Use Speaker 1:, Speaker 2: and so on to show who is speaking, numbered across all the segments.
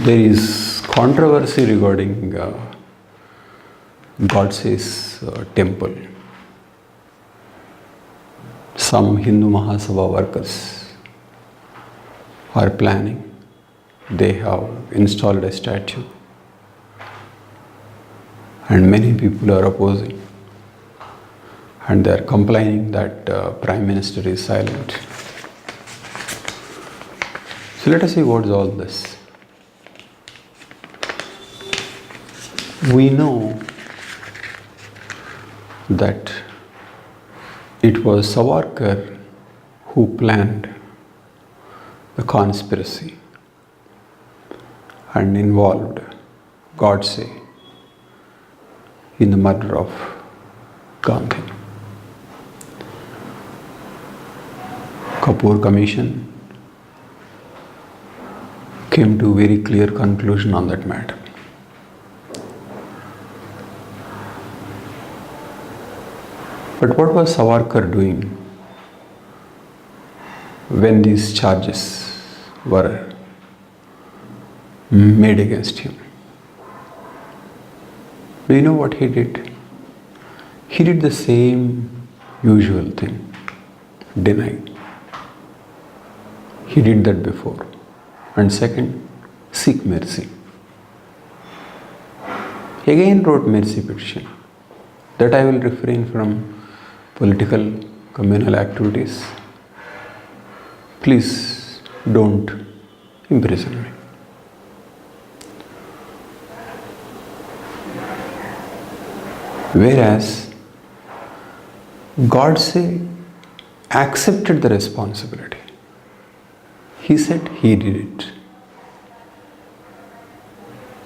Speaker 1: There is controversy regarding Godse's temple. Some Hindu Mahasabha workers are planning. They have installed a statue, and many people are opposing, and they are complaining that Prime Minister is silent. So let us see what is all this. We know that it was Savarkar who planned the conspiracy and involved Godse in the murder of Gandhi. Kapoor Commission came to a very clear conclusion on that matter. But what was Savarkar doing when these charges were made against him? Do you know what he did? He did the same usual thing, deny. He did that before. And second, seek mercy. Again wrote mercy petition that I will refrain from political communal activities. Please don't imprison me. Whereas Godse accepted the responsibility. He said he did it.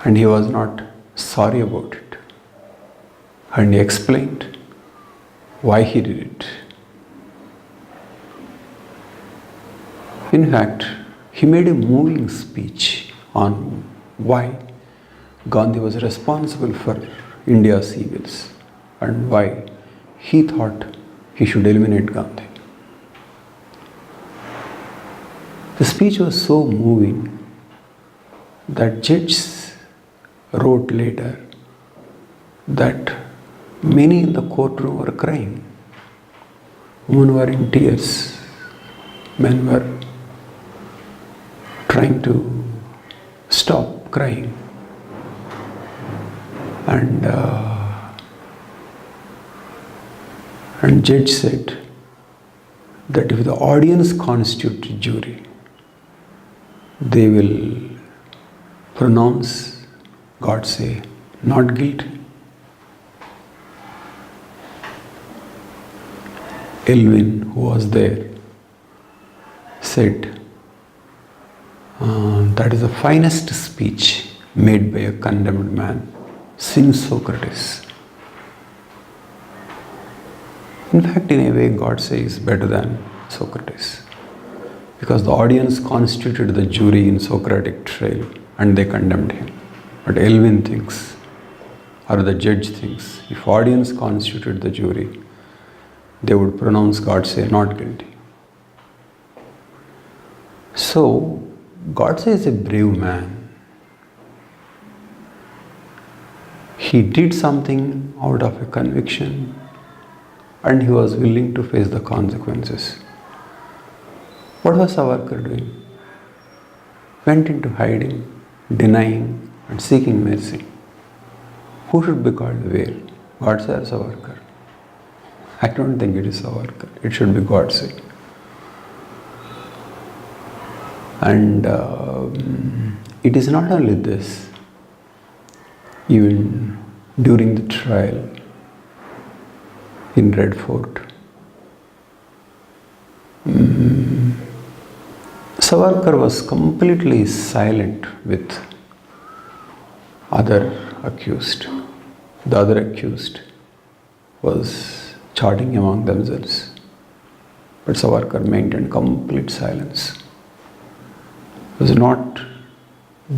Speaker 1: And he was not sorry about it. And he explained why he did it. In fact, he made a moving speech on why Gandhi was responsible for India's evils and why he thought he should eliminate Gandhi. The speech was so moving that judges wrote later that many in the courtroom were crying. Women were in tears. Men were trying to stop crying. And judge said that if the audience constitutes jury, they will pronounce Godse not guilty. Elvin, who was there, said, that is the finest speech made by a condemned man since Socrates. In fact, in a way, Godse is better than Socrates, because the audience constituted the jury in Socratic trial and they condemned him. But Elvin thinks, or the judge thinks, if audience constituted the jury, they would pronounce Godse not guilty. So, Godse is a brave man. He did something out of a conviction and he was willing to face the consequences. What was Savarkar doing? Went into hiding, denying and seeking mercy. Who should be called whale? Godse or Savarkar? I don't think it is Savarkar. It should be Godse. And it is not only this. Even during the trial in Red Fort, Savarkar was completely silent with other accused. The other accused was chatting among themselves, but Savarkar maintained complete silence. He was not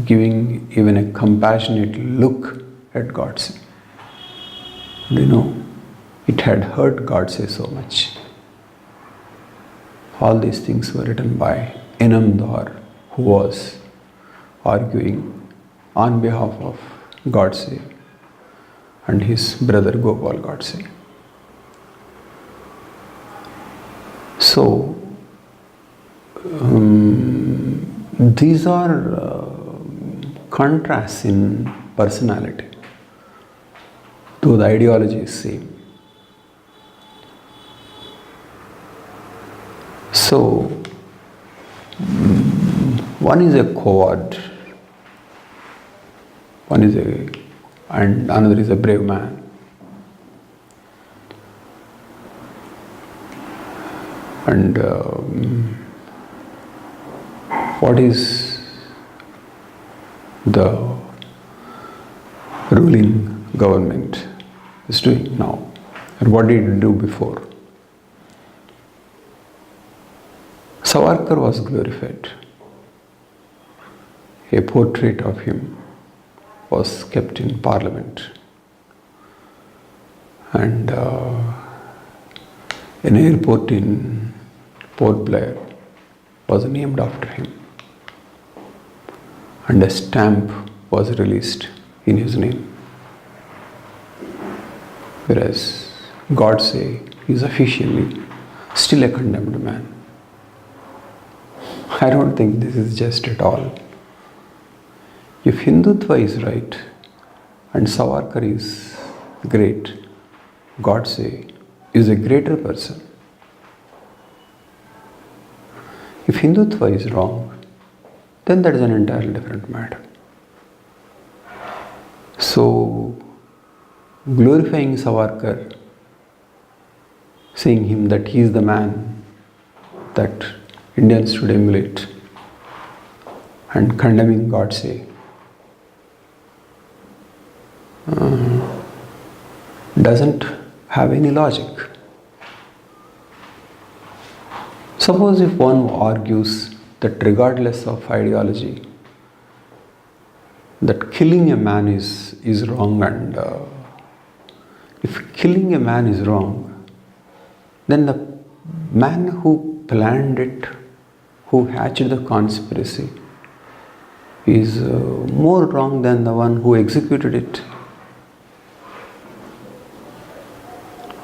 Speaker 1: giving even a compassionate look at Godse. Do you know, it had hurt Godse so much. All these things were written by Enamdar, who was arguing on behalf of Godse and his brother Gopal Godse. So, these are contrasts in personality, though the ideology is same. So, one is a coward, and another is a brave man. And what is the ruling government is doing now, and what did it do before? Savarkar was glorified. A portrait of him was kept in Parliament, and an airport in Port Blair was named after him, and a stamp was released in his name. Whereas Godse is officially still a condemned man. I don't think this is just at all. If Hindutva is right and Savarkar is great, Godse is a greater person. If Hindutva is wrong, then that is an entirely different matter. So, glorifying Savarkar, saying him that he is the man that Indians should emulate, and condemning Godse doesn't have any logic. Suppose if one argues that regardless of ideology, that killing a man is wrong, and if killing a man is wrong, then the man who planned it, who hatched the conspiracy, is more wrong than the one who executed it.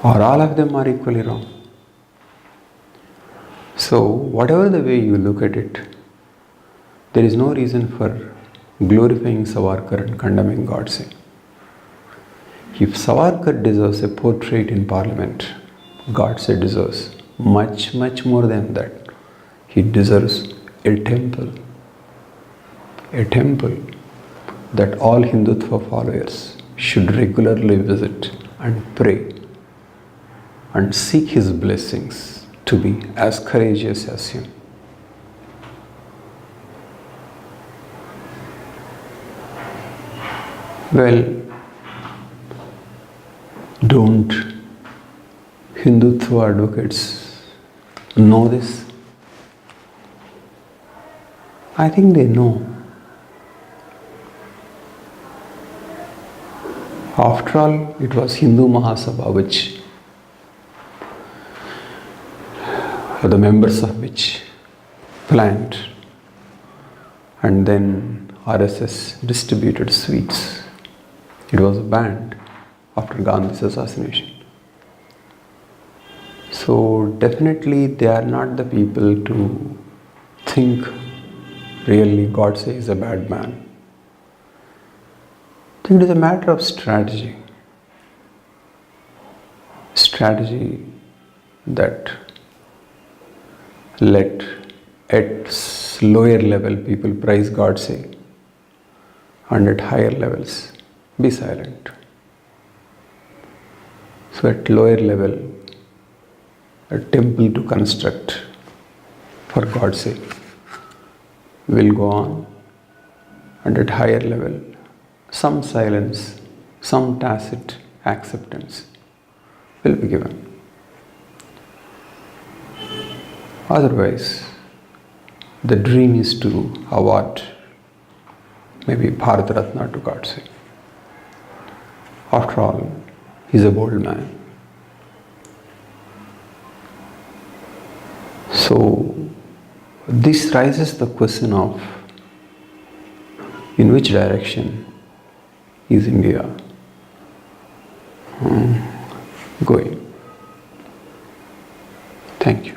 Speaker 1: Or all of them are equally wrong. So, whatever the way you look at it, there is no reason for glorifying Savarkar and condemning Godse. If Savarkar deserves a portrait in Parliament, Godse deserves much, much more than that. He deserves a temple that all Hindutva followers should regularly visit and pray and seek his blessings to be as courageous as him. Well, don't Hindutva advocates know this? I think they know. After all, it was Hindu Mahasabha the members of which planned, and then RSS distributed sweets. It was banned after Gandhi's assassination. So definitely they are not the people to think really Godse is a bad man. I think it is a matter of strategy. Strategy that let at lower level people praise Godse, and at higher levels be silent. So at lower level, a temple to construct for Godse will go on, and at higher level, some silence, some tacit acceptance will be given. Otherwise, the dream is to award maybe Bharat Ratna to Godse. After all, he is a bold man. So, this raises the question of In which direction is India going? Thank you.